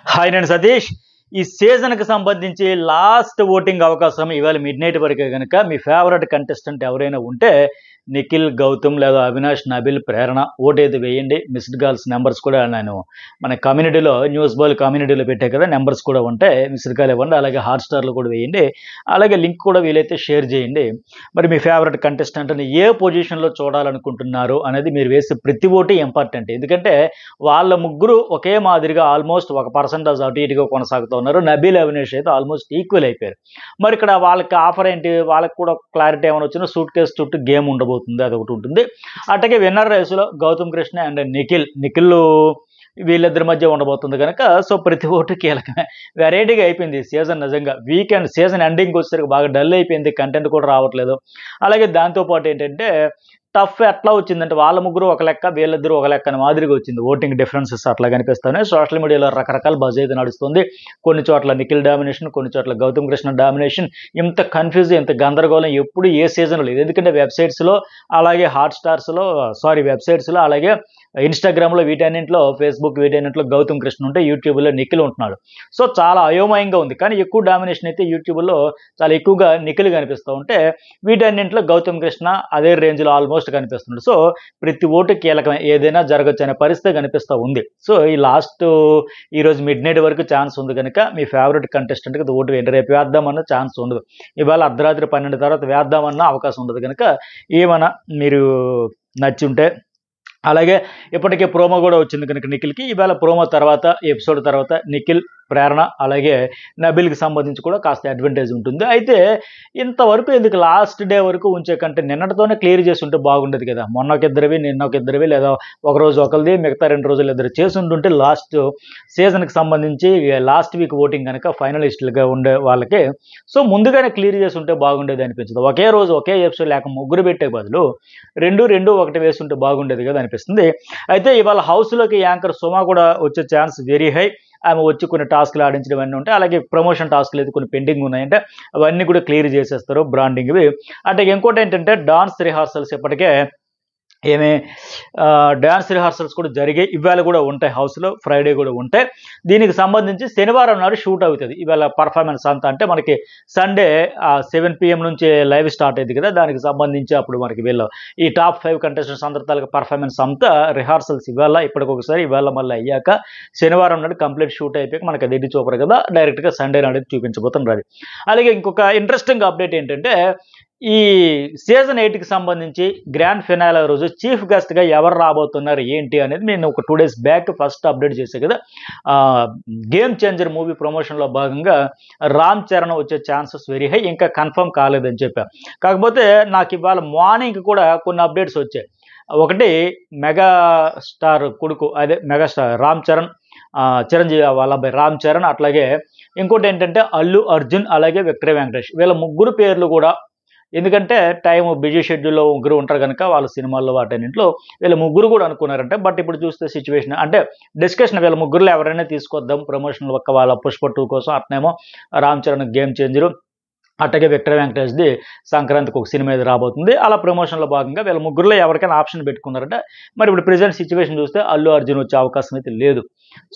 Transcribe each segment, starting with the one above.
Hi నేను సతీష్. ఈ సీజన్కి సంబంధించి లాస్ట్ ఓటింగ్ అవకాశం ఇవాళ మిడ్ నైట్ వరకే కనుక మీ ఫేవరెట్ కంటెస్టెంట్ ఎవరైనా ఉంటే నిఖిల్, గౌతమ్ లేదా అవినాష్, నబిల్, ప్రేరణ ఓటేది వేయండి. మిస్డ్ కాల్స్ నెంబర్స్ కూడా నేను మన కమ్యూనిటీలో న్యూస్ బాల్ కమ్యూనిటీలో పెట్టే కదా, నెంబర్స్ కూడా ఉంటాయి, మిస్డ్ కాల్ ఇవ్వండి. అలాగే హాట్స్టార్లో కూడా వేయండి. అలాగే లింక్ కూడా వీలైతే షేర్ చేయండి. మరి మీ ఫేవరెట్ కంటెస్టెంట్ని ఏ పొజిషన్లో చూడాలనుకుంటున్నారు అనేది మీరు వేసే ప్రతి ఓటు ఇంపార్టెంట్. ఎందుకంటే వాళ్ళ ముగ్గురు ఒకే మాదిరిగా ఆల్మోస్ట్ 1% అటు ఇటుగా కొనసాగుతూ ఉన్నారు. నబీల్, అవినాష్ అయితే ఆల్మోస్ట్ ఈక్వల్ అయిపోయారు. మరి ఇక్కడ వాళ్ళకి ఆఫర్ ఏంటి, వాళ్ళకి కూడా క్లారిటీ ఏమైనా వచ్చినా సూట్ కేసు చుట్టూ గేమ్ ఉండబోతుంది, అది ఒకటి ఉంటుంది. అట్లాగే విన్నర్ రేసులో గౌతమ్ కృష్ణ అండ్ నిఖిల్ వీళ్ళిద్దరి మధ్య ఉండబోతుంది కనుక సో ప్రతి ఓటు కీలకమే. వెరైటీగా అయిపోయింది సీజన్. నిజంగా వీకెండ్ సీజన్ ఎండింగ్కి వచ్చేసరికి బాగా డల్ అయిపోయింది, కంటెంట్ కూడా రావట్లేదు. అలాగే దాంతోపాటు ఏంటంటే టఫ్ ఎట్లా వచ్చిందంటే వాళ్ళ ముగ్గురు ఒక లెక్క, వీళ్ళిద్దరూ ఒక లెక్క అని మాదిరిగా వచ్చింది. ఓటింగ్ డిఫరెన్సెస్ అట్లా కనిపిస్తున్నాయి. సోషల్ మీడియాలో రకరకాల బజ్ అయితే నడుస్తుంది. కొన్ని చోట్ల నిఖిల్ డామినేషన్, కొన్ని చోట్ల గౌతమ్ కృష్ణ డామినేషన్. ఇంత కన్ఫ్యూజ్, ఇంత గందరగోళం ఎప్పుడు ఏ సీజన్లో లేదు. ఎందుకంటే వెబ్సైట్స్లో, అలాగే హాట్స్టార్స్లో, వెబ్సైట్స్లో, అలాగే ఇన్స్టాగ్రామ్లో, వీటన్నింటిలో, ఫేస్బుక్ వీటన్నింటిలో గౌతమ్ కృష్ణ ఉంటే యూట్యూబ్లో నిఖిల్ ఉంటున్నాడు. సో చాలా అయోమయంగా ఉంది. కానీ ఎక్కువ డామినేషన్ అయితే యూట్యూబ్లో చాలా ఎక్కువగా నిఖిల్ కనిపిస్తూ ఉంటే వీటన్నింటిలో గౌతమ్ కృష్ణ అదే రేంజ్లో ఆల్మోస్ట్ కనిపిస్తున్నాడు. సో ప్రతి ఓటు కీలకమే, ఏదైనా జరగచ్చు అనే పరిస్థితి కనిపిస్తూ ఉంది. సో ఈరోజు మిడ్ నైట్ వరకు ఛాన్స్ ఉంది కనుక మీ ఫేవరెట్ కంటెస్టెంట్కి ఓటు వేయండి. రేపు వేద్దామన్న ఛాన్స్ ఉండదు. ఇవాళ అర్ధరాత్రి 12 తర్వాత వేద్దామన్న అవకాశం ఉండదు కనుక ఏమైనా మీరు నచ్చి ఉంటే. అలాగే ఇప్పటికే ప్రోమో కూడా వచ్చింది కనుక నిఖిల్కి ఇవాళ ప్రోమో తర్వాత, ఎపిసోడ్ తర్వాత నిఖిల్, ప్రేరణ అలాగే నబిల్కి సంబంధించి కూడా కాస్త అడ్వాంటేజ్ ఉంటుంది. అయితే ఇంతవరకు ఎందుకు లాస్ట్ డే వరకు ఉంచే కంటే నిన్నటితోనే క్లియర్ చేసి ఉంటే బాగుండేది కదా. మొన్న ఒక ఇద్దరివి, నిన్న ఒక ఇద్దరివి, లేదా ఒకరోజు ఒకరిది, మిగతా 2 రోజులు ఇద్దరు చేసి ఉంటుంటే లాస్ట్ సీజన్కి సంబంధించి లాస్ట్ వీక్ ఓటింగ్ కనుక ఫైనలిస్టులుగా ఉండే వాళ్ళకి సో ముందుగానే క్లియర్ చేసి ఉంటే బాగుండేది అనిపించదు. ఒకే రోజు ఒకే ఎపిసోడ్ లేక ముగ్గురు పెట్టే బదులు 2-2-1 వేస్తుంటే బాగుండేది కదా అనిపిస్తుంది. అయితే ఇవాళ హౌస్లోకి యాంకర్ సుమా కూడా వచ్చే ఛాన్స్ వెరీ హై. ఆమె వచ్చి కొన్ని టాస్క్లు ఆడించడం అన్నీ ఉంటాయి. అలాగే ప్రమోషన్ టాస్క్లు అయితే కొన్ని పెండింగ్ ఉన్నాయంటే అవన్నీ కూడా క్లియర్ చేసేస్తారు, బ్రాండింగ్వి. అంటే ఇంకోటి ఏంటంటే డాన్స్ రిహార్సల్స్ ఇప్పటికే డ్యాన్స్ రిహార్సల్స్ కూడా జరిగాయి. ఇవాళ కూడా ఉంటాయి హౌస్లో, ఫ్రైడే కూడా ఉంటాయి. దీనికి సంబంధించి శనివారం నాడు షూట్ అవుతుంది. ఇవాళ పర్ఫార్మెన్స్ అంతా అంటే మనకి సండే 7 PM నుంచి లైవ్ స్టార్ట్ అయింది కదా, దానికి సంబంధించి అప్పుడు మనకి వీళ్ళు ఈ టాప్ 5 కంటెస్టెంట్స్ అందరి తాలూకా పర్ఫార్మెన్స్ అంతా రిహార్సల్స్ ఇప్పటికొకసారి ఇవాళ మళ్ళీ అయ్యాక శనివారం నాడు కంప్లీట్ షూట్ అయిపోయాక మనకి అది ఎడ్డి చూపరు కదా, డైరెక్ట్గా సండే నాడు చూపించబోతున్నారు. అలాగే ఇంకొక ఇంట్రెస్టింగ్ అప్డేట్ ఏంటంటే ఈ సీజన్ 8కి సంబంధించి గ్రాండ్ ఫినాలే రోజు చీఫ్ గెస్ట్గా ఎవరు రాబోతున్నారు ఏంటి అనేది నేను ఒక 2 days బ్యాక్ ఫస్ట్ అప్డేట్ చేశాను కదా. గేమ్ చేంజర్ మూవీ ప్రమోషన్లో భాగంగా రామ్ చరణ్ వచ్చే ఛాన్సెస్ వెరీ హై, ఇంకా కన్ఫర్మ్ కాలేదని చెప్పాను. కాకపోతే నాకు ఇవాళ మార్నింగ్ కూడా కొన్ని అప్డేట్స్ వచ్చాయి. ఒకటి మెగాస్టార్ కొడుకు, అదే మెగాస్టార్ రామ్ చరణ్, చిరంజీవి వాళ్ళ అబ్బాయి రామ్ చరణ్, అట్లాగే ఇంకోటి ఏంటంటే అల్లు అర్జున్, అలాగే విక్టరీ వెంకటేష్, వీళ్ళ ముగ్గురు పేర్లు కూడా, ఎందుకంటే టైం బిజీ షెడ్యూల్లో ముగ్గురు ఉంటారు కనుక వాళ్ళ సినిమాల్లో వాటన్నింటిలో వీళ్ళ ముగ్గురు కూడా అనుకున్నారంటే. బట్ ఇప్పుడు చూస్తే సిచ్యువేషన్ అంటే డిస్కషన్ వీళ్ళ ముగ్గురులో ఎవరైనా తీసుకొద్దాం ప్రమోషన్ ఒక్క వాళ్ళ పుష్ప 2 కోసం, అట్నేమో రామ్ చరణ్ గేమ్ చేంజరు, అట్లాగే విక్టరీ వెంకటేష్ది సంక్రాంతికి ఒక సినిమా ఇది రాబోతుంది. అలా ప్రమోషన్లో భాగంగా వీళ్ళ ముగ్గురులో ఎవరికైనా ఆప్షన్ పెట్టుకున్నారంటే మరి ఇప్పుడు ప్రెజెంట్ సిచ్యువేషన్ చూస్తే అల్లు అర్జున్ వచ్చే అవకాశం అయితే లేదు.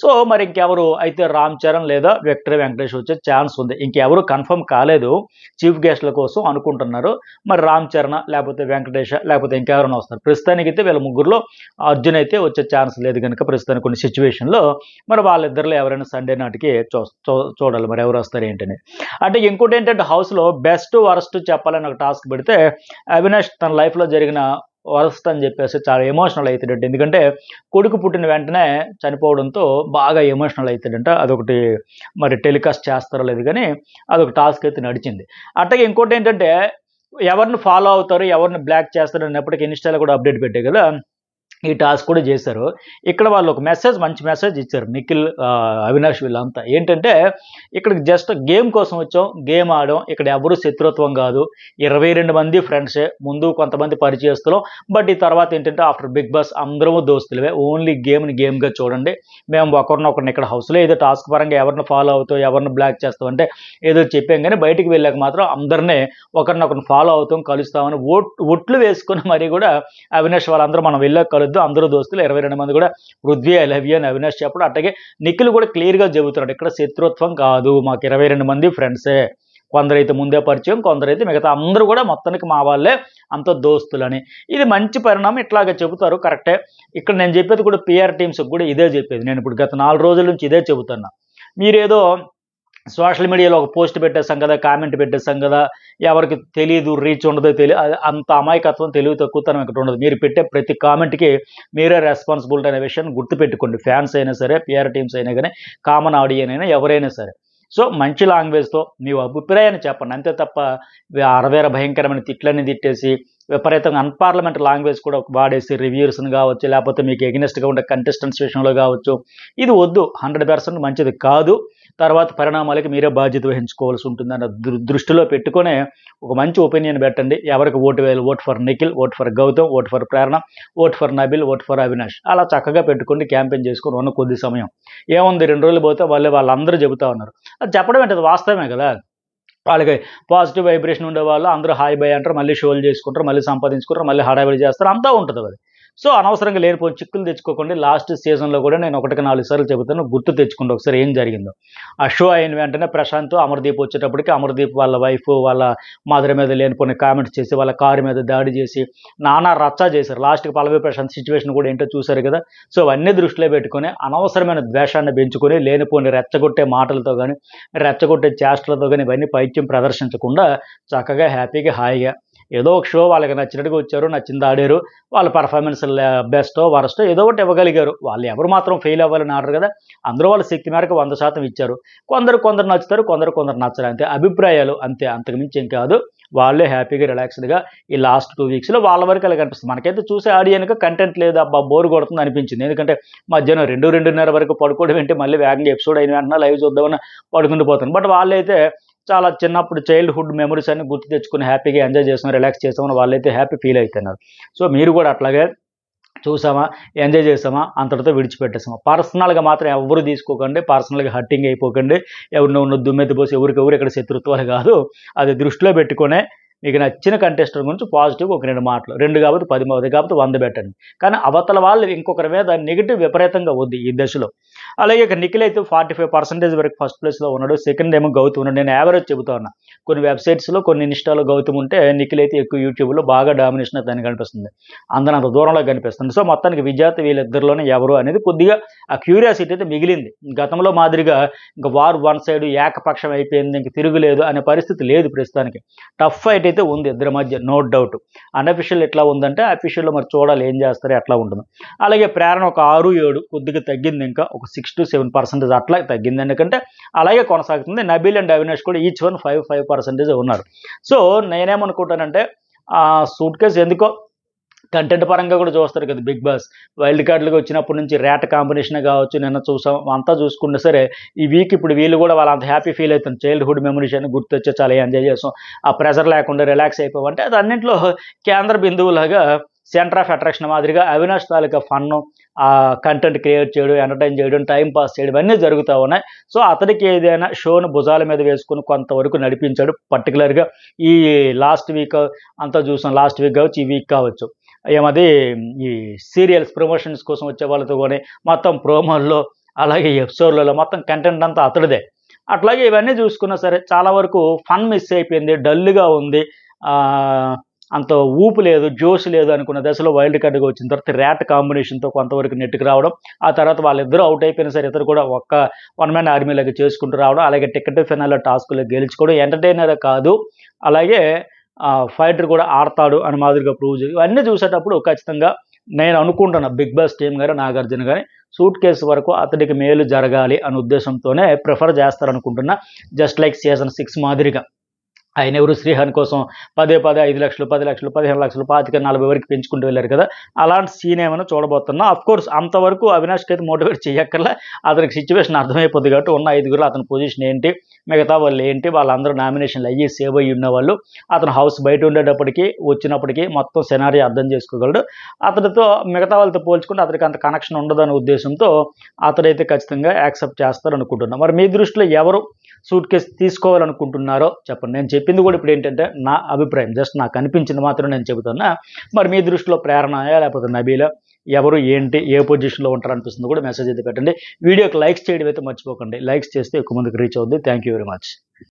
సో మరి ఇంకెవరు అయితే రామ్ చరణ్ లేదా విక్టరీ వెంకటేష్ వచ్చే ఛాన్స్ ఉంది. ఇంకెవరు కన్ఫర్మ్ కాలేదు, చీఫ్ గెస్ట్ల కోసం అనుకుంటున్నారు. మరి రామ్ చరణ్ లేకపోతే వెంకటేష్ లేకపోతే ఇంకెవరైనా వస్తారు. ప్రస్తుతానికి అయితే వీళ్ళ ముగ్గురులో అర్జున్ అయితే వచ్చే ఛాన్స్ లేదు కనుక ప్రస్తుతానికి కొన్ని సిచ్యువేషన్లో మరి వాళ్ళిద్దరిలో ఎవరైనా సండే నాటికి చూడాలి మరి ఎవరు వస్తారు ఏంటని. అంటే ఇంకోటి ఏంటంటే హౌస్లో బెస్ట్ వరస్ట్ చెప్పాలని ఒక టాస్క్ పెడితే అవినాష్ తన లైఫ్లో జరిగిన వరస్ట్ అని చెప్పేసి చాలా ఎమోషనల్ అవుతాడంట. ఎందుకంటే కొడుకు పుట్టిన వెంటనే చనిపోవడంతో బాగా ఎమోషనల్ అవుతాడంట. అదొకటి మరి టెలికాస్ట్ చేస్తారో లేదు కానీ అదొక టాస్క్ అయితే నడిచింది. అట్లాగే ఇంకోటి ఏంటంటే ఎవరిని ఫాలో అవుతారు, ఎవరిని బ్లాక్ చేస్తారు అన్నప్పటికీ ఇన్స్టాలో కూడా అప్డేట్ పెట్టాయి కదా, ఈ టాస్క్ కూడా చేశారు. ఇక్కడ వాళ్ళు ఒక మంచి మెసేజ్ ఇచ్చారు నిఖిల్, అవినాష్ వీళ్ళంతా. ఏంటంటే ఇక్కడికి జస్ట్ గేమ్ కోసం వచ్చాం, గేమ్ ఆడాం, ఇక్కడ ఎవరు శత్రుత్వం కాదు, 22 మంది ఫ్రెండ్సే, ముందు కొంతమంది పరిచయస్తులు, బట్ ఈ తర్వాత ఏంటంటే ఆఫ్టర్ బిగ్ బాస్ అందరూ దోస్తులవే, ఓన్లీ గేమ్గా చూడండి. మేము ఒకరినొకరిని ఇక్కడ హౌస్లో ఏదో టాస్క్ పరంగా ఎవరిని ఫాలో అవుతాం, ఎవరిని బ్లాక్ చేస్తాం అంటే ఏదో చెప్పాం, కానీ బయటికి వెళ్ళాక మాత్రం అందరినీ ఒకరినొకరిని ఫాలో అవుతాం, కలుస్తామని ఒట్లు వేసుకుని మరీ కూడా అవినాష్ వాళ్ళందరూ మనం వెళ్ళాక కలుద్దాం, వద్దు, అందరూ దోస్తులు 22 మంది కూడా పృథ్వీ ఐ లవ్ యూ అని అవినాష్ చెప్పడం. అట్లాగే నిఖిల్ కూడా క్లియర్గా చెబుతున్నాడు, ఇక్కడ శత్రుత్వం కాదు, మాకు 22 మంది ఫ్రెండ్సే, కొందరైతే ముందే పరిచయం, కొందరైతే మిగతా అందరూ కూడా మొత్తానికి మా వాళ్ళే, అంత దోస్తులని. ఇది మంచి పరిణామం, ఇట్లాగే చెబుతారు, కరెక్టే. ఇక్కడ నేను చెప్పేది కూడా పిఆర్ టీమ్స్కి కూడా ఇదే చెప్పేది. నేను ఇప్పుడు గత 4 రోజుల నుంచి ఇదే చెబుతున్నా. మీరేదో సోషల్ మీడియాలో ఒక పోస్ట్ పెట్టేస్తాం కదా, కామెంట్ పెట్టేస్తాం కదా, ఎవరికి తెలియదు, రీచ్ ఉండదో తెలియదు, అంత అమాయకత్వం, తెలివి తక్కువతనం ఇక్కడ ఉండదు. మీరు పెట్టే ప్రతి కామెంట్కి మీరే రెస్పాన్సిబిలిటీ అనే విషయాన్ని గుర్తుపెట్టుకోండి. ఫ్యాన్స్ అయినా సరే, పిఆర్ టీమ్స్ అయినా కానీ, కామన్ ఆడియన్ అయినా ఎవరైనా సరే. సో మంచి లాంగ్వేజ్తో మీ అభిప్రాయాన్ని చెప్పండి, అంతే తప్ప అరవేర భయంకరమైన తిట్లన్నీ తిట్టేసి విపరీతంగా అన్పార్లమెంటరీ లాంగ్వేజ్ కూడా వాడేసి రివ్యూర్స్ని కావచ్చు, లేకపోతే మీకు ఎగ్నెస్ట్గా ఉండే కంటెస్టెంట్స్ విషయంలో కావచ్చు, ఇది వద్దు, 100% మంచిది కాదు. తర్వాత పరిణామాలకి మీరే బాధ్యత వహించుకోవాల్సి ఉంటుందన్న దృష్టిలో పెట్టుకునే ఒక మంచి ఒపీనియన్ పెట్టండి. ఎవరికి ఓటు వేయాలి, vote for Nikhil, vote for Gautam, vote for Prerana, vote for Nabil, vote for Avinash, అలా చక్కగా పెట్టుకోండి. క్యాంపెయిన్ చేసుకొని ఉన్న కొద్ది సమయం ఏముంది, 2 రోజులు పోతే వాళ్ళందరూ చెబుతా ఉన్నారు. అది చెప్పడం ఏంటది, వాస్తవమే కదా. వాళ్ళకి పాజిటివ్ వైబ్రేషన్ ఉండేవాళ్ళు అందరూ హాయ్ బై అంటారు, మళ్ళీ షోలు చేసుకుంటారు, మళ్ళీ సంపాదించుకుంటారు, మళ్ళీ హడావిడి చేస్తారు, అంతా ఉంటుంది అది. సో అనవసరంగా లేనిపోయిన చిక్కులు తెచ్చుకోకుండా లాస్ట్ సీజన్లో కూడా నేను 1-4 సార్లు చెబుతాను, గుర్తు తెచ్చుకుంటే ఒకసారి ఏం జరిగిందో. ఆ షో అయిన వెంటనే ప్రశాంత్ అమర్దీప్ వచ్చేటప్పటికి అమర్దీప్ వాళ్ళ వైఫ్ వాళ్ళ మదర్ మీద లేనిపోయిన కామెంట్స్ చేసి, వాళ్ళ కారు మీద దాడి చేసి నానా రచ్చా చేశారు. లాస్ట్కి పల్లవి ప్రశాంత్ సిచ్యువేషన్ కూడా ఏంటో చూశారు కదా. సో అవన్నీ దృష్టిలో పెట్టుకొని అనవసరమైన ద్వేషాన్ని పెంచుకొని లేనిపోయిన రెచ్చగొట్టే మాటలతో కానీ, రెచ్చగొట్టే చేష్టలతో కానీ ఇవన్నీ పైత్యం ప్రదర్శించకుండా చక్కగా హ్యాపీగా హాయిగా ఏదో ఒక షో వాళ్ళకి నచ్చినట్టుగా వచ్చారు, నచ్చింది ఆడారు, వాళ్ళ పర్ఫార్మెన్స్ బెస్టో వరస్టో ఏదో ఒకటి ఇవ్వగలిగారు. వాళ్ళు ఎవరు మాత్రం ఫెయిల్ అవ్వాలని ఆడరు కదా. అందరూ వాళ్ళ శక్తి మేరకు 100% ఇచ్చారు. కొందరు నచ్చుతారు, కొందరు నచ్చరు, అంతే. అభిప్రాయాలు అంతే, అంతకుమించి ఏం కాదు. వాళ్ళే హ్యాపీగా రిలాక్స్డ్గా ఈ లాస్ట్ 2 వీక్స్లో వాళ్ళ వరకు అలా కనిపిస్తుంది. మనకైతే చూసే ఆడియన్గా కంటెంట్ లేదు, అబ్బా బోర్ కొడుతుంది అనిపించింది. ఎందుకంటే మధ్యాహ్నం 2-2:30 వరకు పడుకోవడం ఏంటి, మళ్ళీ వేగంగా ఎపిసోడ్ అయిన వెంటనే లైవ్ చూద్దామని పడుకుంటూ పోతాను. బట్ వాళ్ళైతే చాలా చిన్నప్పుడు చైల్డ్హుడ్ మెమరీస్ అన్ని గుర్తు తెచ్చుకుని హ్యాపీగా ఎంజాయ్ చేసాం, రిలాక్స్ చేసామని వాళ్ళైతే హ్యాపీ ఫీల్ అవుతున్నారు. సో మీరు కూడా అట్లాగే చూసామా, ఎంజాయ్ చేసామా, అంతటితో విడిచిపెట్టేసామా. పర్సనల్గా మాత్రం ఎవరు తీసుకోకండి, పర్సనల్గా హర్టింగ్ అయిపోకండి, ఎవరినో దుమ్మెత్తి పోసి ఎవరికెవరు ఇక్కడ శత్రుత్వాలు కాదు. అది దృష్టిలో పెట్టుకునే మీకు నచ్చిన కంటెస్టెంట్ గురించి పాజిటివ్గా ఒక 2 మాటలు, 2 కాబట్టి 10 మంది కాబట్టి 100 పెట్టండి. కానీ అవతల వాళ్ళు ఇంకొకరి మీద నెగిటివ్ విపరీతంగా వద్దు ఈ దశలో. అలాగే ఇక నిఖిల్ అయితే 45% వరకు ఫస్ట్ ప్లేస్లో ఉన్నాడు, సెకండ్ ఏమో గౌతమ్ ఉన్నాడు. నేను యావరేజ్ చెబుతా ఉన్నా, కొన్ని వెబ్సైట్స్లో కొన్ని ఇన్స్టాలో గౌతమ్ ఉంటే నిఖిల్ అయితే ఎక్కువ యూట్యూబ్లో బాగా డామినేషన్ దానికి కనిపిస్తుంది, అందరూ అంత దూరంలో కనిపిస్తుంది. సో మొత్తానికి విజేత వీళ్ళిద్దరిలోనే ఎవరు అనేది కొద్దిగా ఆ క్యూరియాసిటీ అయితే మిగిలింది. గతంలో మాదిరిగా ఇంకా వార్ వన్ సైడ్ ఏకపక్షం అయిపోయింది, ఇంక తిరుగులేదు అనే పరిస్థితి లేదు ప్రస్తుతానికి. టఫ్ ఫైట్ అయితే ఉంది ఇద్దరి మధ్య, నో డౌట్. అన్అఫిషియల్ ఎట్లా ఉందంటే అఫీషియల్లో మరి చూడాలి ఏం చేస్తారో ఎట్లా ఉంటుంది. అలాగే ప్రేరణ ఒక 6-7 కొద్దిగా తగ్గింది, ఇంకా ఒక 6-7% అట్లా తగ్గింది, ఎందుకంటే అలాగే కొనసాగుతుంది. నబీల్ అండ్ అవినాష్ కూడా ఈచ్ వన్ 5% ఉన్నారు. సో నేనేమనుకుంటానంటే సూట్ కేసు ఎందుకో కంటెంట్ పరంగా కూడా చూస్తారు కదా బిగ్ బాస్, వైల్డ్ కార్డులుగా వచ్చినప్పటి నుంచి రేట కాంబినేషన్ కావచ్చు, నిన్న చూసాం అంతా చూసుకుంటే సరే ఈ వీక్ ఇప్పుడు వీళ్ళు కూడా వాళ్ళ అంత హ్యాపీ ఫీల్ అవుతుంది. చైల్డ్హుడ్ మెమరీస్ అని గుర్తొచ్చే చాలా ఎంజాయ్ చేస్తాం, ఆ ప్రెజర్ లేకుండా రిలాక్స్ అయిపోవంటే అది అన్నింటిలో కేంద్ర బిందువులాగా సెంటర్ ఆఫ్ అట్రాక్షన్ మాదిరిగా అవినాష్ తాలూకా ఫన్, ఆ కంటెంట్ క్రియేట్ చేయడం, ఎంటర్టైన్ చేయడం, టైం పాస్ చేయడం ఇవన్నీ జరుగుతూ ఉన్నాయి. సో అతనికి ఏదైనా షోను భుజాల మీద వేసుకుని కొంతవరకు నడిపించాడు. పర్టికులర్గా ఈ లాస్ట్ వీక్ అంతా చూసాం, లాస్ట్ వీక్ కావచ్చు, ఈ వీక్ కావచ్చు, ఏమది ఈ సీరియల్స్ ప్రమోషన్స్ కోసం వచ్చే వాళ్ళతో కానీ మొత్తం ప్రోమోల్లో అలాగే ఎపిసోడ్లలో మొత్తం కంటెంట్ అంతా అతడిదే. అట్లాగే ఇవన్నీ చూసుకున్నా సరే చాలా వరకు ఫన్ మిస్ అయిపోయింది, డల్గా ఉంది, అంత ఊపు లేదు, జోష్ లేదు అనుకున్న దశలో వైల్డ్ కార్డుగా వచ్చిన తర్వాత ర్యాట్ కాంబినేషన్తో కొంతవరకు నెట్టుకు రావడం, ఆ తర్వాత వాళ్ళిద్దరూ అవుట్ అయిపోయినా సరే ఇద్దరు కూడా ఒక్క 1 మ్యాన్ ఆర్మీలాగా చేసుకుంటూ రావడం, అలాగే టికెట్ ఫైనల్లో టాస్క్లో గెలుచుకోవడం, ఎంటర్టైనర్ కాదు అలాగే ఫైటర్ కూడా ఆడతాడు అని మాదిరిగా ప్రూవ్ చేసి ఇవన్నీ చూసేటప్పుడు ఖచ్చితంగా నేను అనుకుంటున్నా బిగ్ బాస్ టీం గారు నాగార్జున గారి సూట్ కేసు వరకు అతడికి మేలు జరగాలి అనే ఉద్దేశంతోనే ప్రిఫర్ చేస్తారనుకుంటున్నా. జస్ట్ లైక్ సీజన్ 6 మాదిరిగా ఆయన ఎవరు శ్రీహాన్ కోసం 10 5 లక్షలు 10 లక్షలు 15 లక్షలు 25-40 వరకు పెంచుకుంటూ వెళ్ళారు కదా, అలాంటి సీన్ ఏమైనా చూడబోతున్నా. కోర్స్ అంతవరకు అవినాష్కి అయితే మోటివేట్ చేయక్కర్లా, అతనికి సిచ్యువేషన్ అర్థమైపోద్ది కాబట్టి ఉన్న 5గురు అతని పొజిషన్ ఏంటి, మిగతా వాళ్ళు ఏంటి, వాళ్ళందరూ నామినేషన్లు అయ్యి సేవ్ అయ్యి ఉన్నవాళ్ళు, అతను హౌస్ బయట ఉండేటప్పటికి వచ్చినప్పటికీ మొత్తం సెనారీ అర్థం చేసుకోగలడు. అతనితో మిగతా వాళ్ళతో పోల్చుకుంటే అతనికి అంత కనెక్షన్ ఉండదనే ఉద్దేశంతో అతడైతే ఖచ్చితంగా యాక్సెప్ట్ చేస్తారనుకుంటున్నాను. మరి మీ దృష్టిలో ఎవరు సూట్ కేసు తీసుకోవాలనుకుంటున్నారో చెప్పండి. నేను చెప్పింది కూడా ఇప్పుడు ఏంటంటే నా అభిప్రాయం, జస్ట్ నాకు అనిపించింది మాత్రం నేను చెబుతున్నా. మరి మీ దృష్టిలో ప్రేరణ లేకపోతే నబీలా ఎవరు ఏంటి ఏ పొజిషన్లో ఉంటారు అనిపిస్తుంది కూడా మెసేజ్ అయితే పెట్టండి. వీడియోకి లైక్స్ చేయడం అయితే మర్చిపోకండి. లైక్స్ చేస్తే ఎక్కువ మందికి రీచ్ అవుద్ది. Thank you very much.